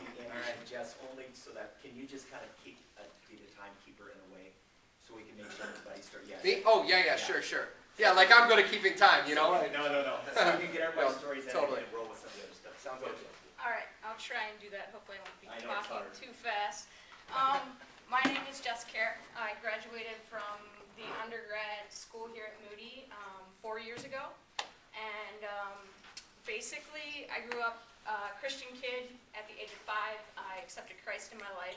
And All right. Jess, only so that, can you just kind of be the timekeeper in a way, so we can make sure everybody Me? Oh, yeah, sure. Yeah, like I'm good at keeping time, you know? No. So we can get everybody's stories in totally. and roll with some of the other stuff. Sounds good. All right, I'll try and do that. Hopefully I won't be I know it's talking hard. too fast. My name is Jess. I graduated from the undergrad school here at Moody 4 years ago. And basically, I grew up a Christian kid. At the age of 5, I accepted Christ in my life.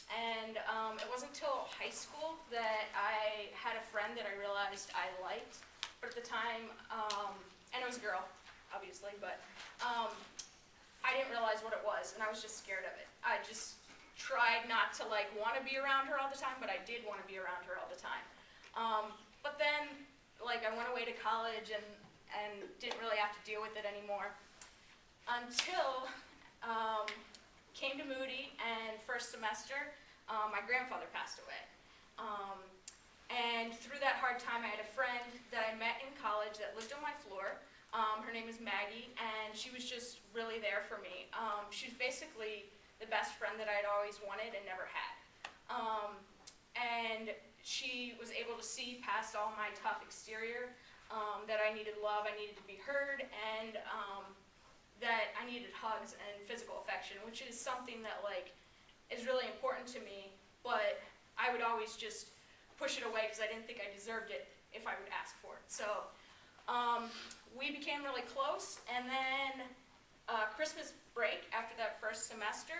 And it wasn't until high school that I had a friend that I realized I liked. But at the time, and it was a girl, obviously, but I didn't realize what it was, and I was just scared of it. I just tried not to want to be around her all the time, but I did want to be around her all the time. But then, I went away to college and didn't really have to deal with it anymore until came to Moody, and first semester, my grandfather passed away. And through that hard time, I had a friend that I met in college that lived on my floor. Her name is Maggie, and she was just really there for me. She was basically the best friend that I had always wanted and never had. And she was able to see past all my tough exterior, that I needed love, I needed to be heard, and that I needed hugs and physical affection, which is something that is really important to me, but I would always just push it away because I didn't think I deserved it if I would ask for it. So we became really close, and then Christmas break, after that first semester,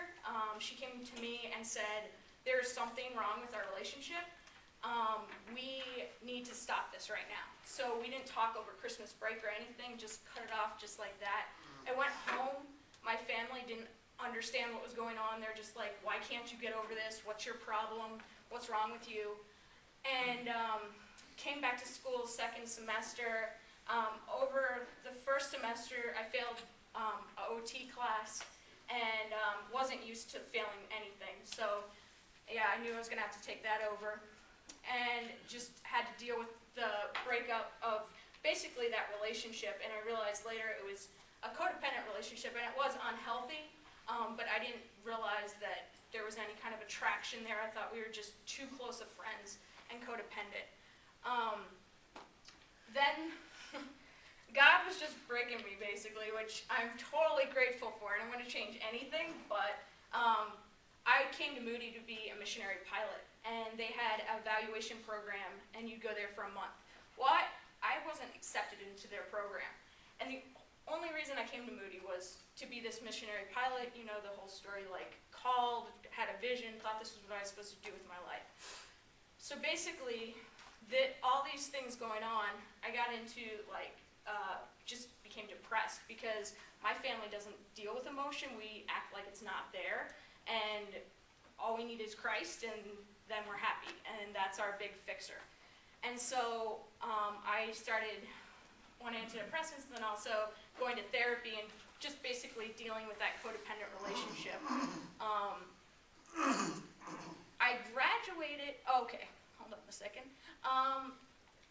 she came to me and said, there's something wrong with our relationship. We need to stop this right now. So we didn't talk over Christmas break or anything, just cut it off just like that. I went home. My family didn't understand what was going on. They're just like, why can't you get over this? What's your problem? What's wrong with you? And came back to school second semester. Over the first semester, I failed an OT class and wasn't used to failing anything. So yeah, I knew I was going to have to take that over, and just had to deal with the breakup of basically that relationship. And I realized later it was a codependent relationship, and it was unhealthy, but I didn't realize that there was any kind of attraction there. I thought we were just too close of friends and codependent. Then God was just breaking me, basically, which I'm totally grateful for, and I'm going to change anything, but I came to Moody to be a missionary pilot, and they had an evaluation program, and you'd go there for a month. Well, I wasn't accepted into their program, and the only reason I came to Moody was to be this missionary pilot, you know, the whole story, called, had a vision, thought this was what I was supposed to do with my life. So basically, all these things going on, I got into, just became depressed, because my family doesn't deal with emotion. We act like it's not there, and all we need is Christ, and then we're happy, and that's our big fixer. And so I started on antidepressants, and then also going to therapy, and just basically dealing with that codependent relationship. I graduated, okay, hold up a second.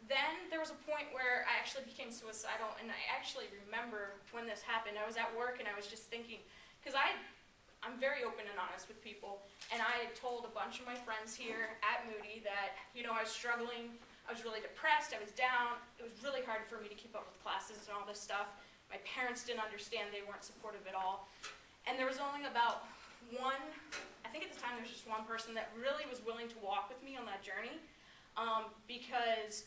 Then there was a point where I actually became suicidal, and I actually remember when this happened. I was at work, and I was just thinking, because I'm very open and honest with people, and I had told a bunch of my friends here at Moody that, I was struggling, I was really depressed, I was down, it was really hard for me to keep up with classes and all this stuff. My parents didn't understand, they weren't supportive at all. And there was only about I think at the time there was just one person that really was willing to walk with me on that journey, because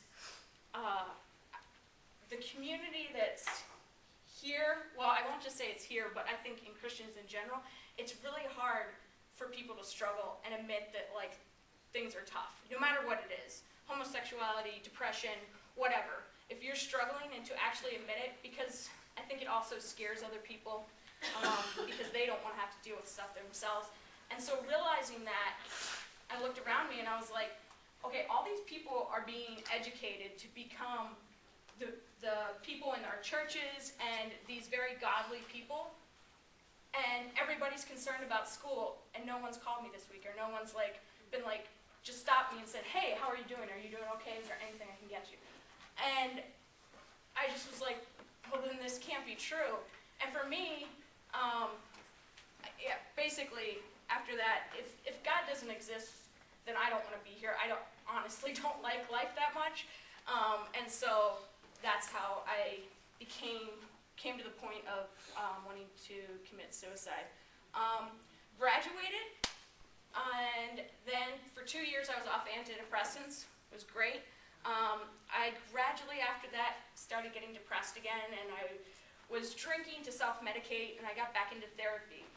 the community that's here, well, I won't just say it's here, but I think in Christians in general, it's really hard for people to struggle and admit that things are tough, no matter what it is. Homosexuality, depression, whatever. If you're struggling, and to actually admit it, because I think it also scares other people, because they don't want to have to deal with stuff themselves. And so realizing that, I looked around me and I was like, okay, all these people are being educated to become the people in our churches and these very godly people, and everybody's concerned about school, and no one's called me this week, or no one's been just stopped me and said, hey, how are you doing? Are you doing okay? Is there anything I can get you? And I just was like, well, then this can't be true. And for me, yeah, basically, after that, if God doesn't exist, then I don't want to be here. I honestly don't like life that much. And so that's how I came to the point of wanting to commit suicide. Graduated, and then for 2 years I was off antidepressants. It was great. I gradually after that started getting depressed again, and I was drinking to self-medicate, and I got back into therapy.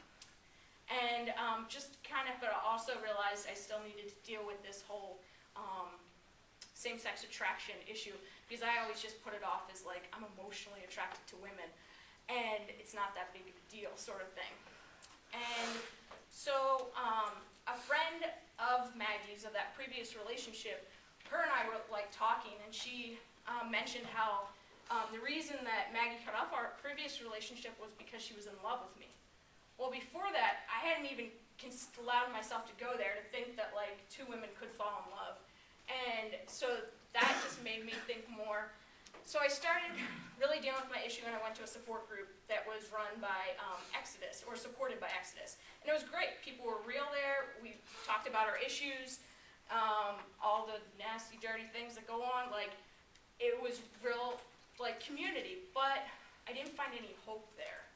And just kind of, but I also realized I still needed to deal with this whole same-sex attraction issue, because I always just put it off as like, I'm emotionally attracted to women, and it's not that big of a deal sort of thing. And so a friend of Maggie's, of that previous relationship, her and I were like talking, and she mentioned how the reason that Maggie cut off our previous relationship was because she was in love with me. Well, before that, I hadn't even allowed myself to go there to think that like two women could fall in love. And so that just made me think more. So I started really dealing with my issue, and I went to a support group that was run by Exodus, or supported by Exodus. And it was great. People were real there. We talked about our issues, all the nasty, dirty things that go on. Like, it was real, like, community. But I didn't find any hope there.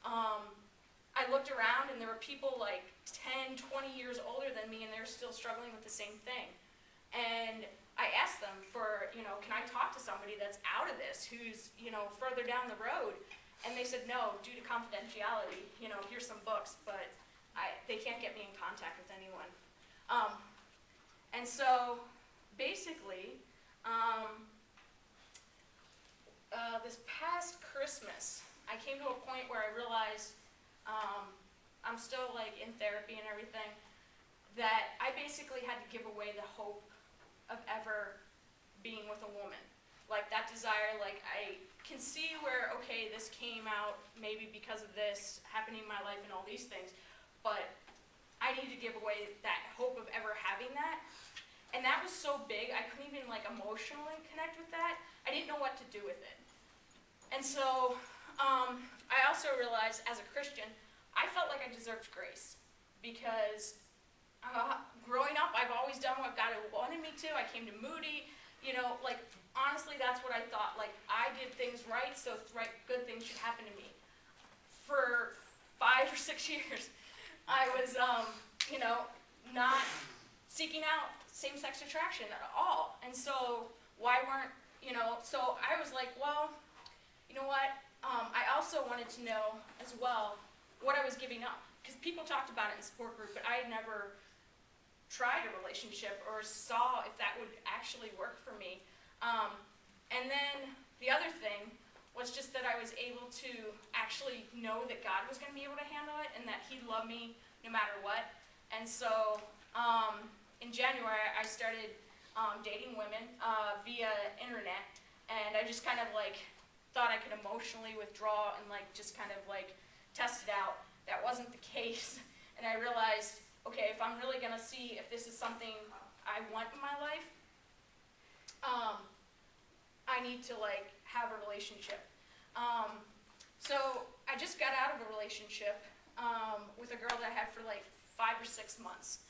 I looked around, and there were people like 10, 20 years older than me, and they're still struggling with the same thing. And I asked them for, can I talk to somebody that's out of this, who's, further down the road? And they said, no, due to confidentiality, here's some books, but they can't get me in contact with anyone. And so, basically, this past Christmas, I came to a point where I realized, I'm still like in therapy and everything, that I basically had to give away the hope of ever being with a woman. Like that desire, like I can see where, okay, this came out maybe because of this happening in my life and all these things, but I need to give away that hope of ever having that. And that was so big, I couldn't even like emotionally connect with that. I didn't know what to do with it. And so I also realized as a Christian, I felt like I deserved grace, because growing up, I've always done what God wanted me to. I came to Moody, like, honestly, that's what I thought. Like, I did things right, so good things should happen to me. For 5 or 6 years, I was, not seeking out same-sex attraction at all. And so, why weren't, so I was like, well, you know what? I also wanted to know as well what I was giving up. Because people talked about it in support group, but I had never tried a relationship or saw if that would actually work for me. And then the other thing was just that I was able to actually know that God was going to be able to handle it, and that He'd love me no matter what. And so in January, I started dating women via internet, and I just kind of like thought I could emotionally withdraw and like just kind of like test it out. That wasn't the case, and I realized, okay, if I'm really going to see if this is something I want in my life, I need to like have a relationship. So I just got out of a relationship with a girl that I had for like 5 or 6 months.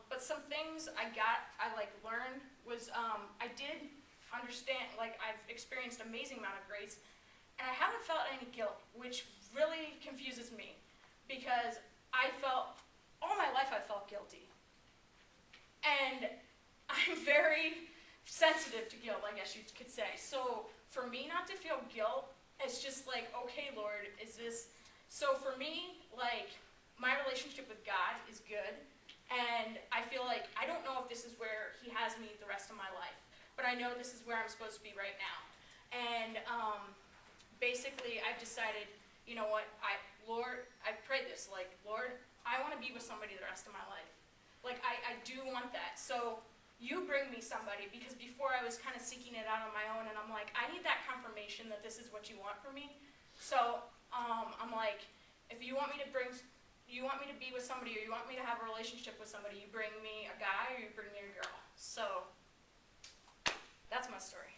But some things I like learned was I did understand, like I've experienced an amazing amount of grace, and I haven't felt any guilt, which really confuses me, because all my life I felt guilty. And I'm very sensitive to guilt, I guess you could say. So for me not to feel guilt, it's just like, okay, Lord, is this... So for me, like, my relationship with God is good, and I feel like I don't know if this is where He has me the rest of my life, but I know this is where I'm supposed to be right now. And basically I've decided, you know what, Lord, I prayed this, like, Lord, I want to be with somebody the rest of my life. Like, I do want that. So you bring me somebody, because before I was kind of seeking it out on my own, and I'm like, I need that confirmation that this is what you want for me. So I'm like, if you want me to be with somebody, or you want me to have a relationship with somebody, you bring me a guy or you bring me a girl. So that's my story.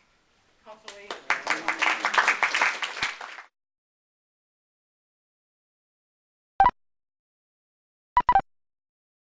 Hopefully.